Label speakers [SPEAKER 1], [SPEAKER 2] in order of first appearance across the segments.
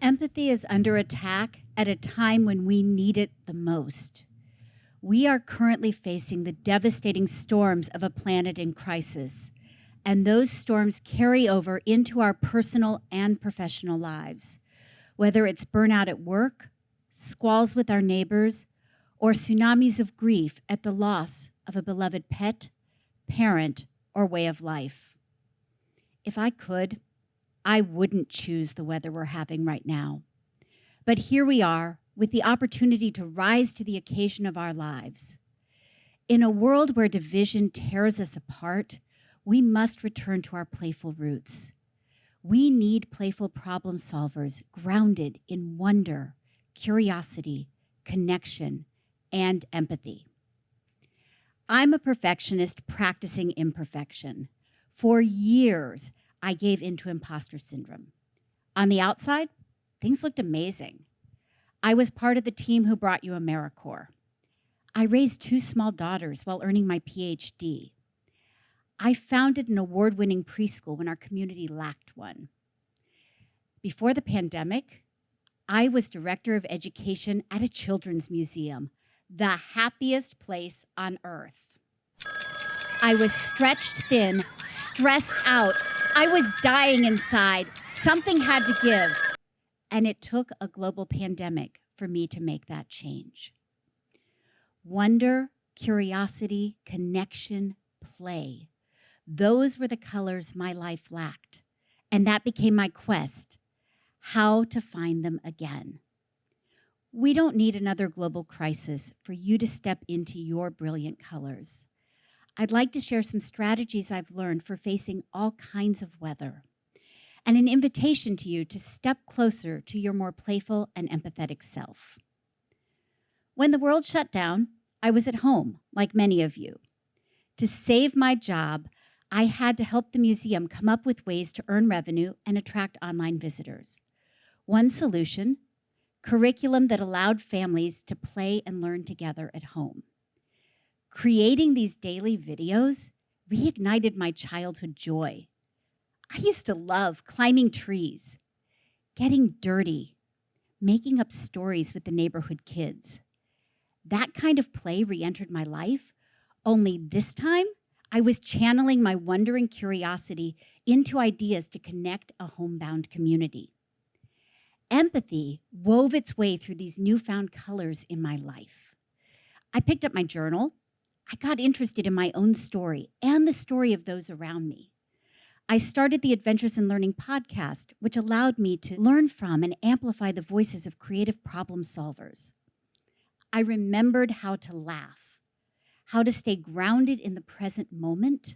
[SPEAKER 1] Empathy is under attack at a time when we need it the most. We are currently facing the devastating storms of a planet in crisis, and those storms carry over into our personal and professional lives. Whether it's burnout at work, squalls with our neighbors, or tsunamis of grief at the loss of a beloved pet, parent, or way of life. If I could, I wouldn't choose the weather we're having right now. But here we are with the opportunity to rise to the occasion of our lives. In a world where division tears us apart, we must return to our playful roots. We need playful problem solvers grounded in wonder, curiosity, connection, and empathy. I'm a perfectionist practicing imperfection. For years, I gave into imposter syndrome. On the outside, things looked amazing. I was part of the team who brought you AmeriCorps. I raised 2 small daughters while earning my PhD. I founded an award-winning preschool when our community lacked one. Before the pandemic, I was director of education at a children's museum, the happiest place on earth. I was stretched thin, stressed out. I was dying inside. Something had to give. And it took a global pandemic for me to make that change. Wonder, curiosity, connection, play. Those were the colors my life lacked. And that became my quest, how to find them again. We don't need another global crisis for you to step into your brilliant colors. I'd like to share some strategies I've learned for facing all kinds of weather, and an invitation to you to step closer to your more playful and empathetic self. When the world shut down, I was at home, like many of you. To save my job, I had to help the museum come up with ways to earn revenue and attract online visitors. One solution: curriculum that allowed families to play and learn together at home. Creating these daily videos reignited my childhood joy. I used to love climbing trees, getting dirty, making up stories with the neighborhood kids. That kind of play re-entered my life, only this time I was channeling my wonder and curiosity into ideas to connect a homebound community. Empathy wove its way through these newfound colors in my life. I picked up my journal. I got interested in my own story and the story of those around me. I started the Adventures in Learning podcast, which allowed me to learn from and amplify the voices of creative problem solvers. I remembered how to laugh, how to stay grounded in the present moment,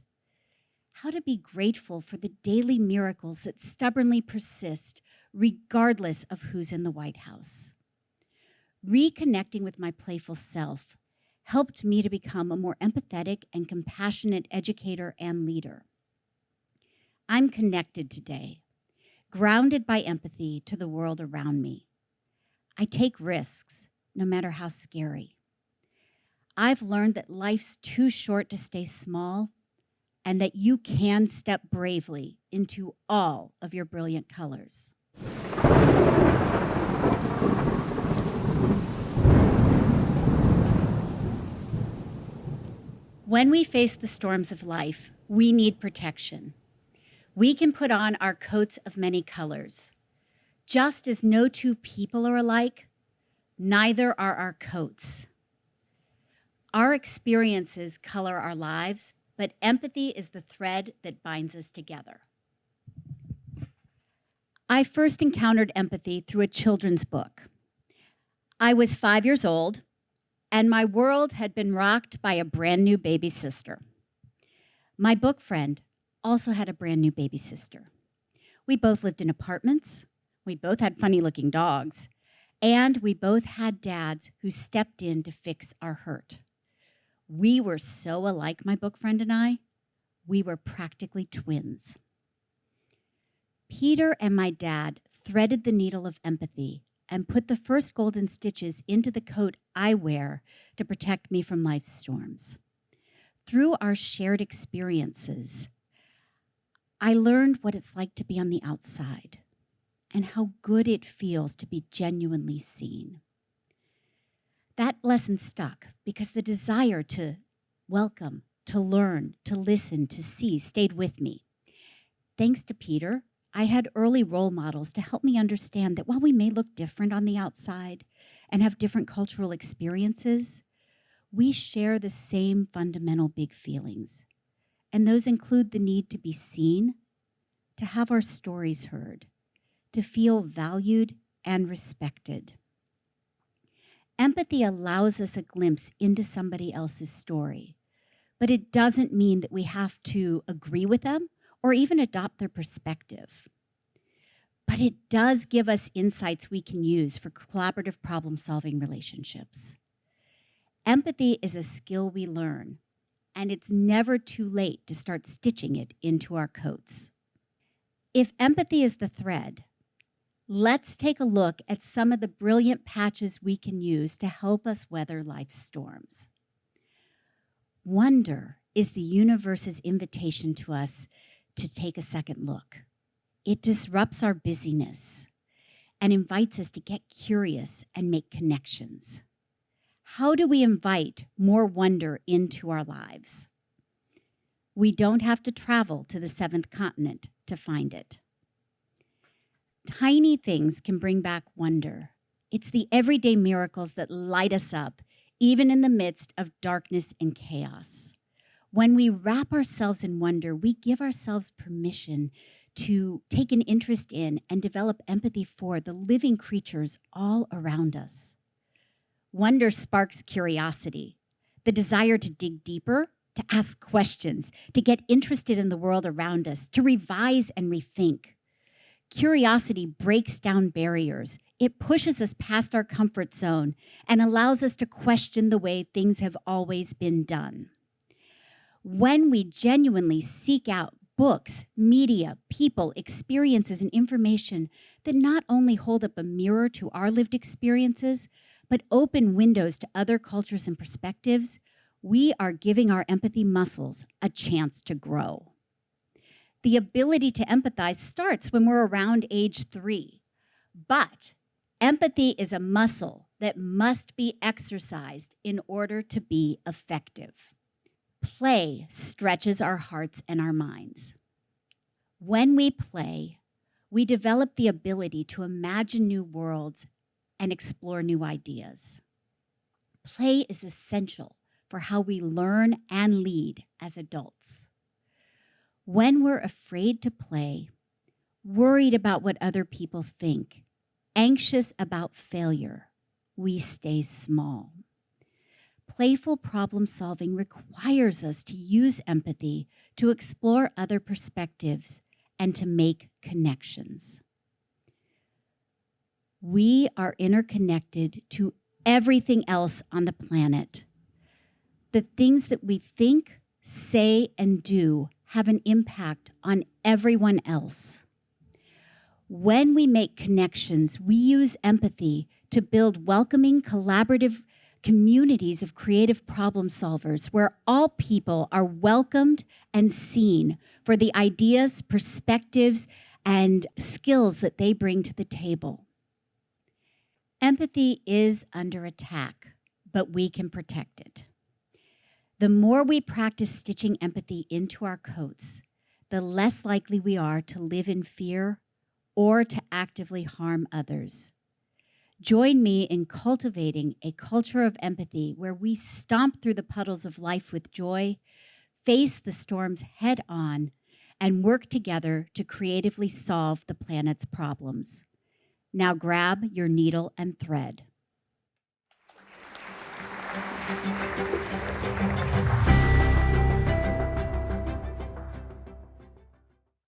[SPEAKER 1] how to be grateful for the daily miracles that stubbornly persist regardless of who's in the White House. Reconnecting with my playful self helped me to become a more empathetic and compassionate educator and leader. I'm connected today, grounded by empathy to the world around me. I take risks, no matter how scary. I've learned that life's too short to stay small, and that you can step bravely into all of your brilliant colors. When we face the storms of life, we need protection. We can put on our coats of many colors. Just as no two people are alike, neither are our coats. Our experiences color our lives, but empathy is the thread that binds us together. I first encountered empathy through a children's book. I was 5 years old, and my world had been rocked by a brand new baby sister. My book friend also had a brand new baby sister. We both lived in apartments, we both had funny-looking dogs, and we both had dads who stepped in to fix our hurt. We were so alike, my book friend and I. We were practically twins. Peter and my dad threaded the needle of empathy and put the first golden stitches into the coat I wear to protect me from life's storms. Through our shared experiences, I learned what it's like to be on the outside, and how good it feels to be genuinely seen. That lesson stuck because the desire to welcome, to learn, to listen, to see stayed with me. Thanks to Peter, I had early role models to help me understand that while we may look different on the outside and have different cultural experiences, we share the same fundamental big feelings. And those include the need to be seen, to have our stories heard, to feel valued and respected. Empathy allows us a glimpse into somebody else's story, but it doesn't mean that we have to agree with them or even adopt their perspective. But it does give us insights we can use for collaborative problem-solving relationships. Empathy is a skill we learn, and it's never too late to start stitching it into our coats. If empathy is the thread, let's take a look at some of the brilliant patches we can use to help us weather life's storms. Wonder is the universe's invitation to us to take a second look. It disrupts our busyness and invites us to get curious and make connections. How do we invite more wonder into our lives? We don't have to travel to the 7th continent to find it. Tiny things can bring back wonder. It's the everyday miracles that light us up, even in the midst of darkness and chaos. When we wrap ourselves in wonder, we give ourselves permission to take an interest in and develop empathy for the living creatures all around us. Wonder sparks curiosity, the desire to dig deeper, to ask questions, to get interested in the world around us, to revise and rethink. Curiosity breaks down barriers. It pushes us past our comfort zone and allows us to question the way things have always been done. When we genuinely seek out books, media, people, experiences, and information that not only hold up a mirror to our lived experiences, but open windows to other cultures and perspectives, we are giving our empathy muscles a chance to grow. The ability to empathize starts when we're around age 3, but empathy is a muscle that must be exercised in order to be effective. Play stretches our hearts and our minds. When we play, we develop the ability to imagine new worlds and explore new ideas. Play is essential for how we learn and lead as adults. When we're afraid to play, worried about what other people think, anxious about failure, we stay small. Playful problem solving requires us to use empathy to explore other perspectives and to make connections. We are interconnected to everything else on the planet. The things that we think, say, and do have an impact on everyone else. When we make connections, we use empathy to build welcoming, collaborative communities of creative problem solvers where all people are welcomed and seen for the ideas, perspectives, and skills that they bring to the table. Empathy is under attack, but we can protect it. The more we practice stitching empathy into our coats, the less likely we are to live in fear or to actively harm others. Join me in cultivating a culture of empathy where we stomp through the puddles of life with joy, face the storms head on, and work together to creatively solve the planet's problems. Now grab your needle and thread.